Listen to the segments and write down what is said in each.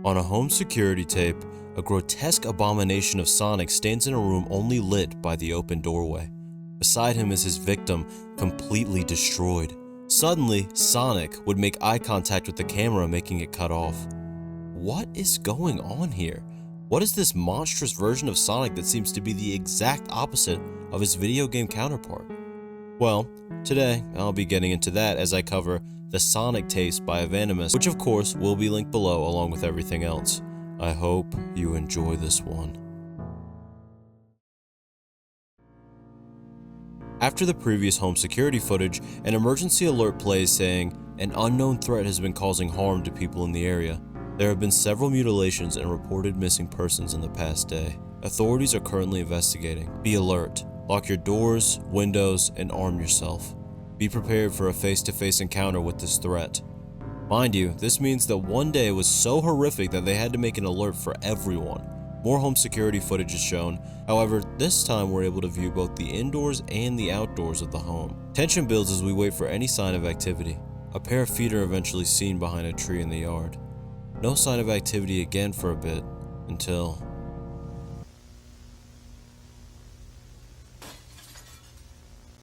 On a home security tape, a grotesque abomination of Sonic stands in a room only lit by the open doorway. Beside him is his victim, completely destroyed. Suddenly, Sonic would make eye contact with the camera, making it cut off. What is going on here? What is this monstrous version of Sonic that seems to be the exact opposite of his video game counterpart? Well, today I'll be getting into that as I cover The Sonic Taste by Evanimas, which of course will be linked below along with everything else. I hope you enjoy this one. After the previous home security footage, an emergency alert plays saying, "An unknown threat has been causing harm to people in the area. There have been several mutilations and reported missing persons in the past day. Authorities are currently investigating. Be alert. Lock your doors, windows, and arm yourself. Be prepared for a face-to-face encounter with this threat." Mind you, this means that one day was so horrific that they had to make an alert for everyone. More home security footage is shown, however, this time we're able to view both the indoors and the outdoors of the home. Tension builds as we wait for any sign of activity. A pair of feet are eventually seen behind a tree in the yard. No sign of activity again for a bit, until...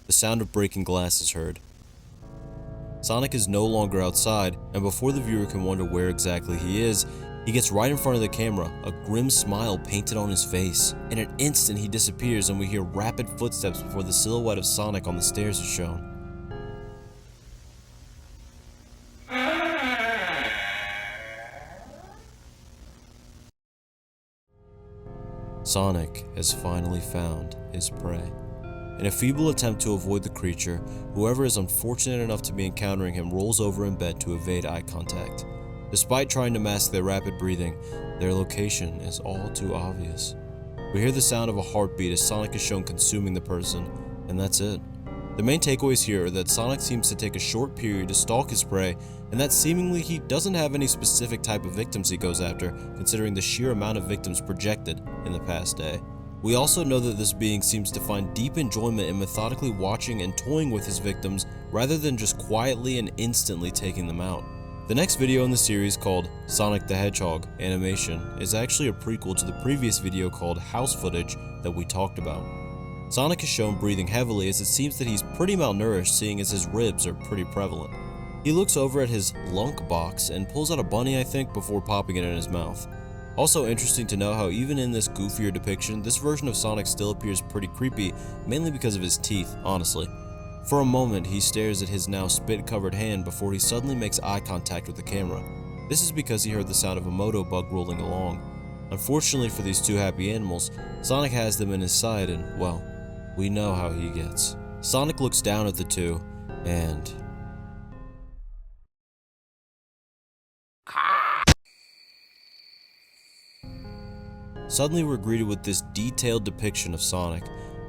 the sound of breaking glass is heard. Sonic is no longer outside, and before the viewer can wonder where exactly he is, he gets right in front of the camera, a grim smile painted on his face. In an instant he disappears and we hear rapid footsteps before the silhouette of Sonic on the stairs is shown. Sonic has finally found his prey. In a feeble attempt to avoid the creature, whoever is unfortunate enough to be encountering him rolls over in bed to evade eye contact. Despite trying to mask their rapid breathing, their location is all too obvious. We hear the sound of a heartbeat as Sonic is shown consuming the person, and that's it. The main takeaways here are that Sonic seems to take a short period to stalk his prey, and that seemingly he doesn't have any specific type of victims he goes after, considering the sheer amount of victims projected in the past day. We also know that this being seems to find deep enjoyment in methodically watching and toying with his victims rather than just quietly and instantly taking them out. The next video in the series, called Sonic the Hedgehog Animation, is actually a prequel to the previous video called House Footage that we talked about. Sonic is shown breathing heavily as it seems that he's pretty malnourished, seeing as his ribs are pretty prevalent. He looks over at his lunk box and pulls out a bunny, I think, before popping it in his mouth. Also interesting to know how even in this goofier depiction, this version of Sonic still appears pretty creepy, mainly because of his teeth, honestly. For a moment, he stares at his now spit-covered hand before he suddenly makes eye contact with the camera. This is because he heard the sound of a moto bug rolling along. Unfortunately for these two happy animals, Sonic has them in his sight and, well, we know how he gets. Sonic looks down at the two, and... suddenly we're greeted with this detailed depiction of Sonic.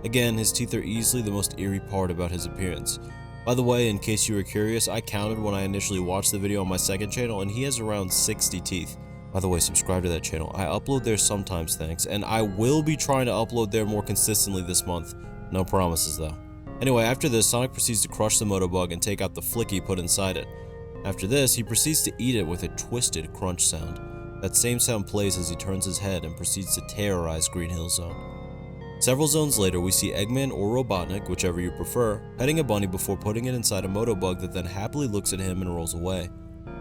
Again, his teeth are easily the most eerie part about his appearance. By the way, in case you were curious, I counted when I initially watched the video on my second channel and he has around 60 teeth. By the way, subscribe to that channel. I upload there sometimes, thanks, and I will be trying to upload there more consistently this month. No promises though. Anyway, after this, Sonic proceeds to crush the motobug and take out the flicky put inside it. After this, he proceeds to eat it with a twisted crunch sound. That same sound plays as he turns his head and proceeds to terrorize Green Hill Zone. Several zones later, we see Eggman or Robotnik, whichever you prefer, petting a bunny before putting it inside a motobug that then happily looks at him and rolls away.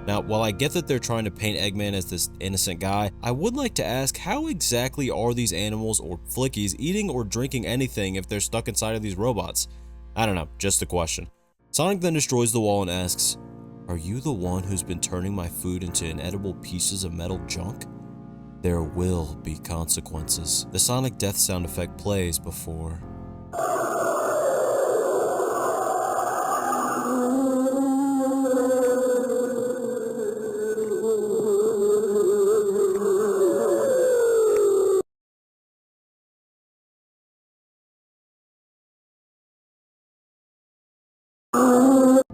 Now, while I get that they're trying to paint Eggman as this innocent guy, I would like to ask, how exactly are these animals or flickies eating or drinking anything if they're stuck inside of these robots? I don't know, just a question. Sonic then destroys the wall and asks, "Are you the one who's been turning my food into inedible pieces of metal junk? There will be consequences." The Sonic death sound effect plays before...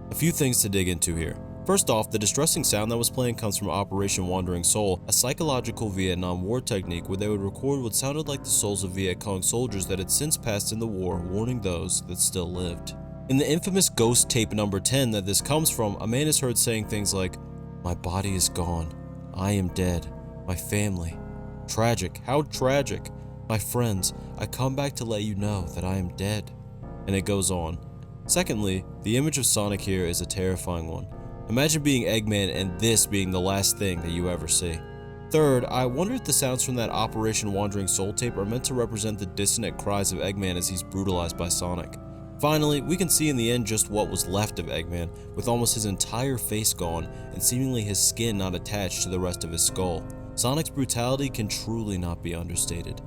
A few things to dig into here. First off, the distressing sound that was playing comes from Operation Wandering Soul, a psychological Vietnam War technique where they would record what sounded like the souls of Viet Cong soldiers that had since passed in the war, warning those that still lived. In the infamous Ghost Tape number 10 that this comes from, a man is heard saying things like, "My body is gone. I am dead. My family. Tragic, how tragic. My friends, I come back to let you know that I am dead. And it goes on. Secondly, the image of Sonic here is a terrifying one. Imagine being Eggman and this being the last thing that you ever see. Third, I wonder if the sounds from that Operation Wandering Soul tape are meant to represent the dissonant cries of Eggman as he's brutalized by Sonic. Finally, we can see in the end just what was left of Eggman, with almost his entire face gone and seemingly his skin not attached to the rest of his skull. Sonic's brutality can truly not be understated.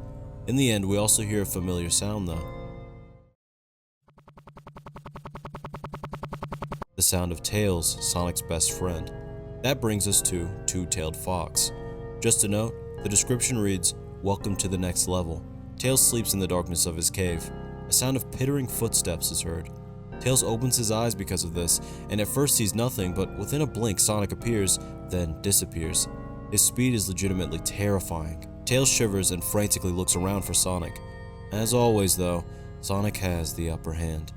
In the end, we also hear a familiar sound though. The sound of Tails, Sonic's best friend. That brings us to Two-Tailed Fox. Just a note, the description reads, "Welcome to the next level." Tails sleeps in the darkness of his cave. A sound of pittering footsteps is heard. Tails opens his eyes because of this, and at first sees nothing, but within a blink Sonic appears, then disappears. His speed is legitimately terrifying. Tails shivers and frantically looks around for Sonic. As always though, Sonic has the upper hand.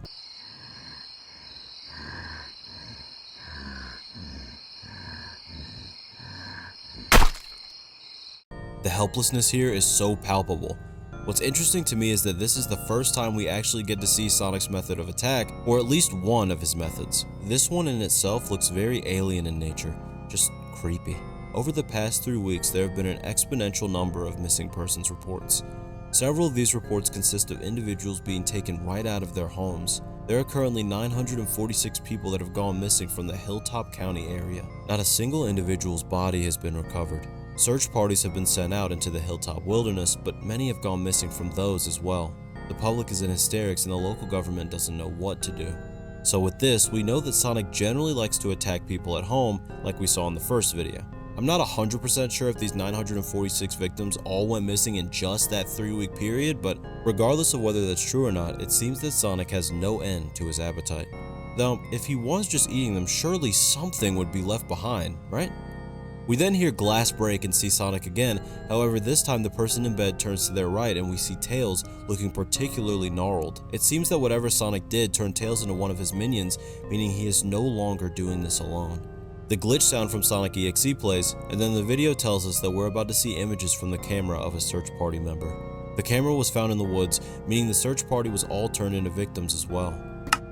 The helplessness here is so palpable. What's interesting to me is that this is the first time we actually get to see Sonic's method of attack, or at least one of his methods. This one in itself looks very alien in nature, just creepy. Over the past 3 weeks, there have been an exponential number of missing persons reports. Several of these reports consist of individuals being taken right out of their homes. There are currently 946 people that have gone missing from the Hilltop County area. Not a single individual's body has been recovered. Search parties have been sent out into the Hilltop wilderness, but many have gone missing from those as well. The public is in hysterics and the local government doesn't know what to do. So with this, we know that Sonic generally likes to attack people at home, like we saw in the first video. I'm not 100% sure if these 946 victims all went missing in just that 3-week period, but regardless of whether that's true or not, it seems that Sonic has no end to his appetite. Though, if he was just eating them, surely something would be left behind, right? We then hear glass break and see Sonic again, however this time the person in bed turns to their right and we see Tails looking particularly gnarled. It seems that whatever Sonic did turned Tails into one of his minions, meaning he is no longer doing this alone. The glitch sound from Sonic EXE plays, and then the video tells us that we're about to see images from the camera of a search party member. The camera was found in the woods, meaning the search party was all turned into victims as well.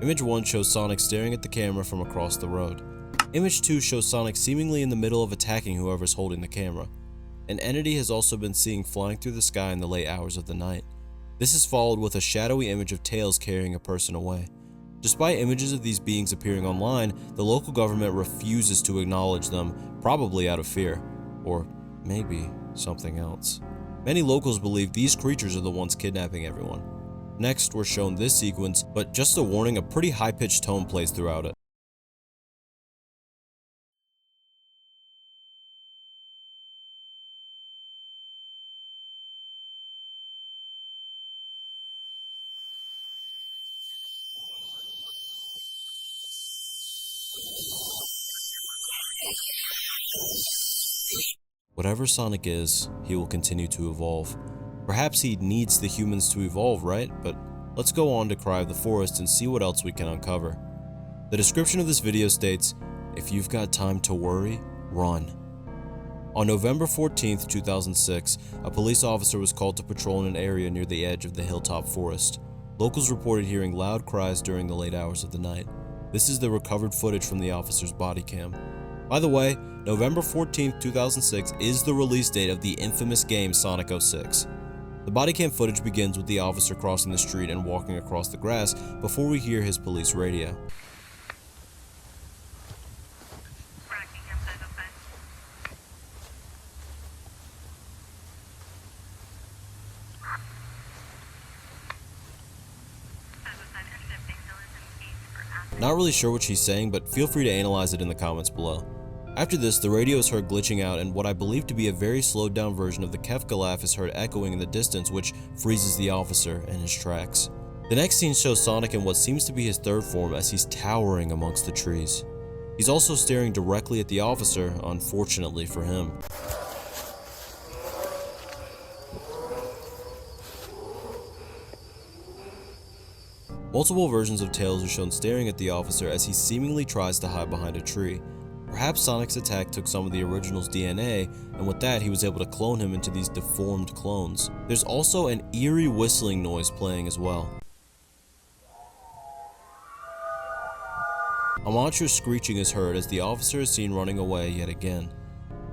Image 1 shows Sonic staring at the camera from across the road. Image 2 shows Sonic seemingly in the middle of attacking whoever's holding the camera. An entity has also been seen flying through the sky in the late hours of the night. This is followed with a shadowy image of Tails carrying a person away. Despite images of these beings appearing online, the local government refuses to acknowledge them, probably out of fear. Or maybe something else. Many locals believe these creatures are the ones kidnapping everyone. Next, we're shown this sequence, but just a warning, a pretty high-pitched tone plays throughout it. Whatever Sonic is, he will continue to evolve. Perhaps he needs the humans to evolve, right? But let's go on to Cry of the Forest and see what else we can uncover. The description of this video states, "If you've got time to worry, run." On November 14th, 2006, a police officer was called to patrol in an area near the edge of the Hilltop Forest. Locals reported hearing loud cries during the late hours of the night. This is the recovered footage from the officer's body cam. By the way, November 14th, 2006 is the release date of the infamous game Sonic 06. The body cam footage begins with the officer crossing the street and walking across the grass before we hear his police radio. Not really sure what she's saying, but feel free to analyze it in the comments below. After this, the radio is heard glitching out and what I believe to be a very slowed down version of the Kefka laugh is heard echoing in the distance, which freezes the officer in his tracks. The next scene shows Sonic in what seems to be his third form as he's towering amongst the trees. He's also staring directly at the officer, unfortunately for him. Multiple versions of Tails are shown staring at the officer as he seemingly tries to hide behind a tree. Perhaps Sonic's attack took some of the original's DNA, and with that he was able to clone him into these deformed clones. There's also an eerie whistling noise playing as well. A monstrous screeching is heard as the officer is seen running away yet again.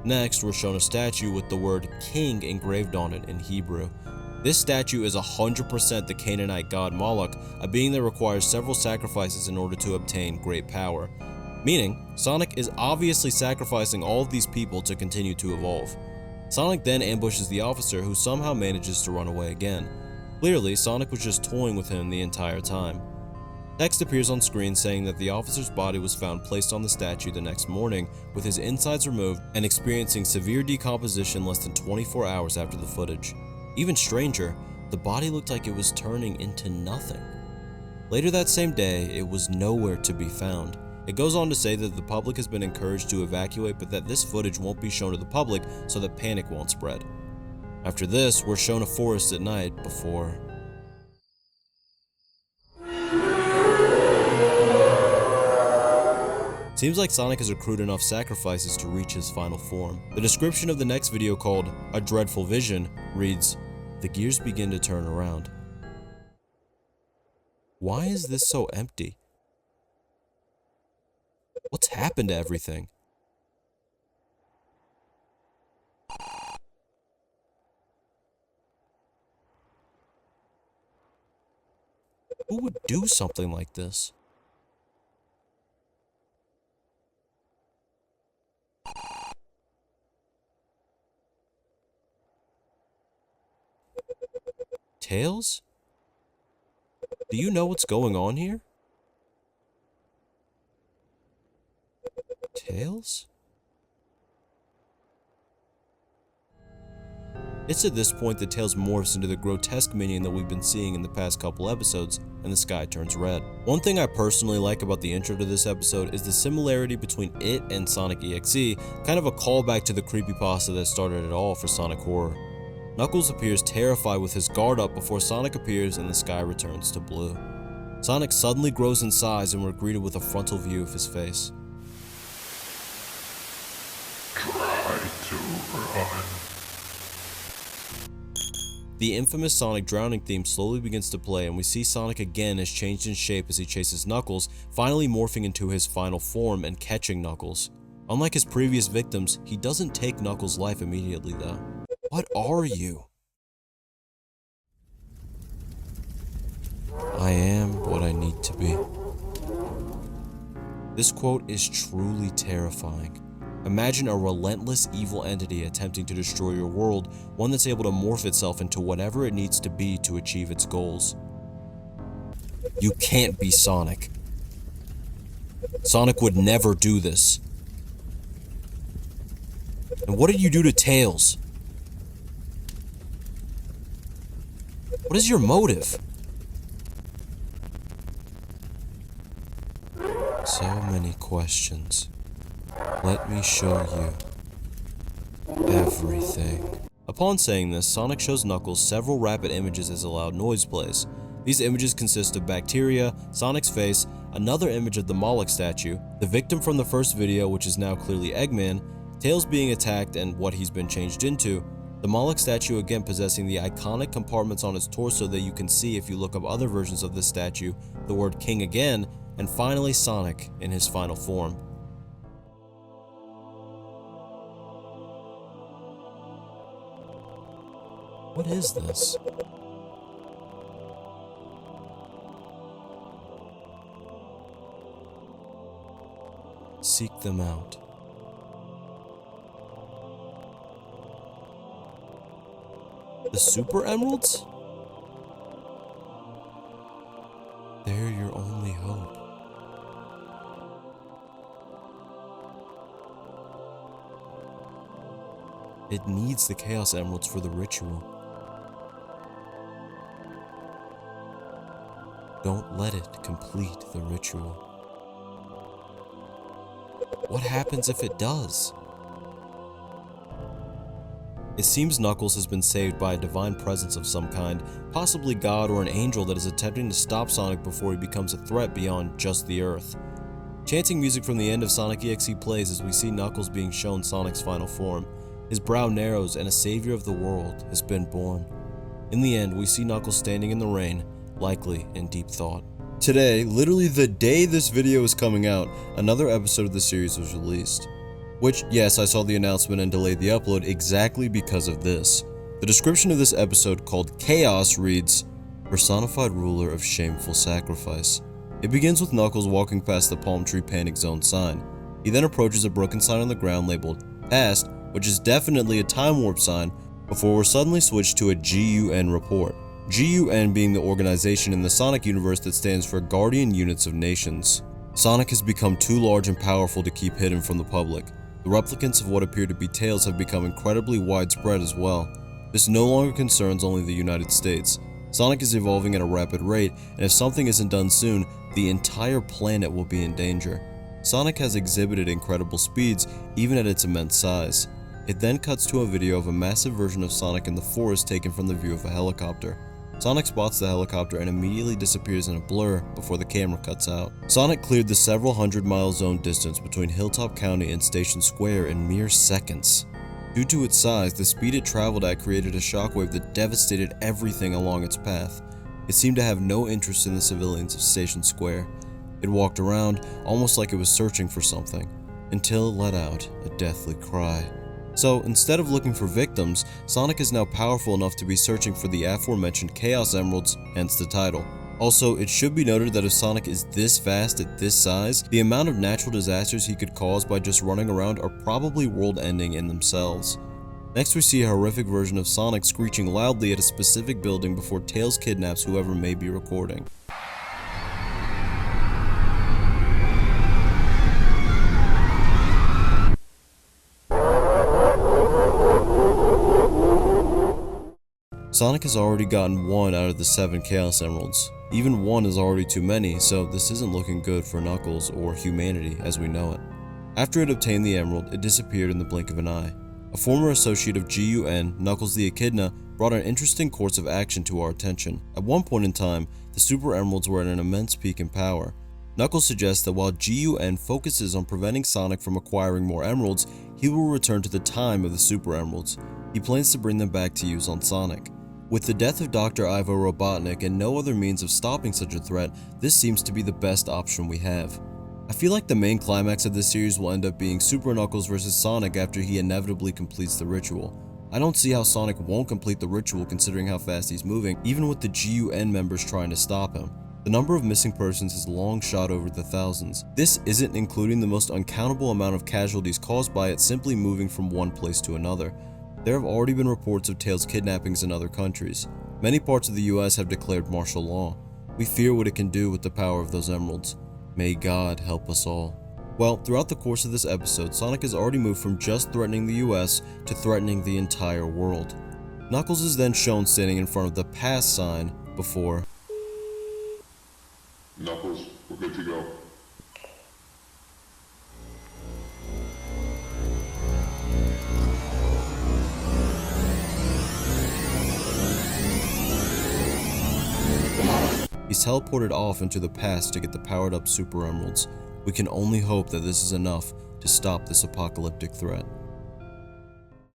Next, we're shown a statue with the word King engraved on it in Hebrew. This statue is 100% the Canaanite god Moloch, a being that requires several sacrifices in order to obtain great power. Meaning, Sonic is obviously sacrificing all of these people to continue to evolve. Sonic then ambushes the officer, who somehow manages to run away again. Clearly, Sonic was just toying with him the entire time. Text appears on screen saying that the officer's body was found placed on the statue the next morning with his insides removed and experiencing severe decomposition less than 24 hours after the footage. Even stranger, the body looked like it was turning into nothing. Later that same day, it was nowhere to be found. It goes on to say that the public has been encouraged to evacuate, but that this footage won't be shown to the public so that panic won't spread. After this, we're shown a forest at night before... Seems like Sonic has accrued enough sacrifices to reach his final form. The description of the next video, called A Dreadful Vision, reads, "The gears begin to turn around." Why is this so empty? What's happened to everything? Who would do something like this? Tails? Do you know what's going on here? Tails? It's at this point that Tails morphs into the grotesque minion that we've been seeing in the past couple episodes, and the sky turns red. One thing I personally like about the intro to this episode is the similarity between it and Sonic EXE, kind of a callback to the creepypasta that started it all for Sonic Horror. Knuckles appears terrified with his guard up before Sonic appears and the sky returns to blue. Sonic suddenly grows in size and we're greeted with a frontal view of his face. Try to run. The infamous Sonic drowning theme slowly begins to play, and we see Sonic again as changed in shape as he chases Knuckles, finally morphing into his final form and catching Knuckles. Unlike his previous victims, he doesn't take Knuckles' life immediately though. What are you? I am what I need to be. This quote is truly terrifying. Imagine a relentless evil entity attempting to destroy your world, one that's able to morph itself into whatever it needs to be to achieve its goals. You can't be Sonic. Sonic would never do this. And what did you do to Tails? What is your motive? So many questions. Let me show you everything. Upon saying this, Sonic shows Knuckles several rapid images as a loud noise plays. These images consist of bacteria, Sonic's face, another image of the Moloch statue, the victim from the first video, which is now clearly Eggman, Tails being attacked and what he's been changed into, the Moloch statue again possessing the iconic compartments on its torso that you can see if you look up other versions of this statue, the word King again, and finally Sonic in his final form. What is this? Seek them out. The Super Emeralds? They're your only hope. It needs the Chaos Emeralds for the ritual. Don't let it complete the ritual. What happens if it does? It seems Knuckles has been saved by a divine presence of some kind, possibly God or an angel that is attempting to stop Sonic before he becomes a threat beyond just the Earth. Chanting music from the end of Sonic EXE plays as we see Knuckles being shown Sonic's final form. His brow narrows and a savior of the world has been born. In the end, we see Knuckles standing in the rain, likely in deep thought. Today, literally the day this video is coming out, another episode of the series was released. Which, yes, I saw the announcement and delayed the upload exactly because of this. The description of this episode, called Chaos, reads, Personified Ruler of Shameful Sacrifice. It begins with Knuckles walking past the Palm Tree Panic Zone sign. He then approaches a broken sign on the ground labeled Past, which is definitely a time warp sign, before we're suddenly switched to a GUN report. GUN being the organization in the Sonic universe that stands for Guardian Units of Nations. Sonic has become too large and powerful to keep hidden from the public. The replicants of what appear to be Tails have become incredibly widespread as well. This no longer concerns only the United States. Sonic is evolving at a rapid rate, and if something isn't done soon, the entire planet will be in danger. Sonic has exhibited incredible speeds, even at its immense size. It then cuts to a video of a massive version of Sonic in the forest taken from the view of a helicopter. Sonic spots the helicopter and immediately disappears in a blur before the camera cuts out. Sonic cleared the several hundred-mile zone distance between Hilltop County and Station Square in mere seconds. Due to its size, the speed it traveled at created a shockwave that devastated everything along its path. It seemed to have no interest in the civilians of Station Square. It walked around, almost like it was searching for something, until it let out a deathly cry. So, instead of looking for victims, Sonic is now powerful enough to be searching for the aforementioned Chaos Emeralds, hence the title. Also, it should be noted that if Sonic is this fast at this size, the amount of natural disasters he could cause by just running around are probably world-ending in themselves. Next, we see a horrific version of Sonic screeching loudly at a specific building before Tails kidnaps whoever may be recording. Sonic has already gotten 1 out of the 7 Chaos Emeralds. Even 1 is already too many, so this isn't looking good for Knuckles or humanity as we know it. After it obtained the emerald, it disappeared in the blink of an eye. A former associate of GUN, Knuckles the Echidna, brought an interesting course of action to our attention. At one point in time, the Super Emeralds were at an immense peak in power. Knuckles suggests that while GUN focuses on preventing Sonic from acquiring more emeralds, he will return to the time of the Super Emeralds. He plans to bring them back to use on Sonic. With the death of Dr. Ivo Robotnik and no other means of stopping such a threat, this seems to be the best option we have. I feel like the main climax of this series will end up being Super Knuckles vs Sonic after he inevitably completes the ritual. I don't see how Sonic won't complete the ritual considering how fast he's moving, even with the GUN members trying to stop him. The number of missing persons has long shot over the thousands. This isn't including the most uncountable amount of casualties caused by it simply moving from one place to another. There have already been reports of Tails kidnappings in other countries. Many parts of the US have declared martial law. We fear what it can do with the power of those emeralds. May God help us all. Well, throughout the course of this episode, Sonic has already moved from just threatening the US to threatening the entire world. Knuckles is then shown standing in front of the pass sign before Knuckles, we're good to go. he's teleported off into the past to get the powered up Super Emeralds. We can only hope that this is enough to stop this apocalyptic threat.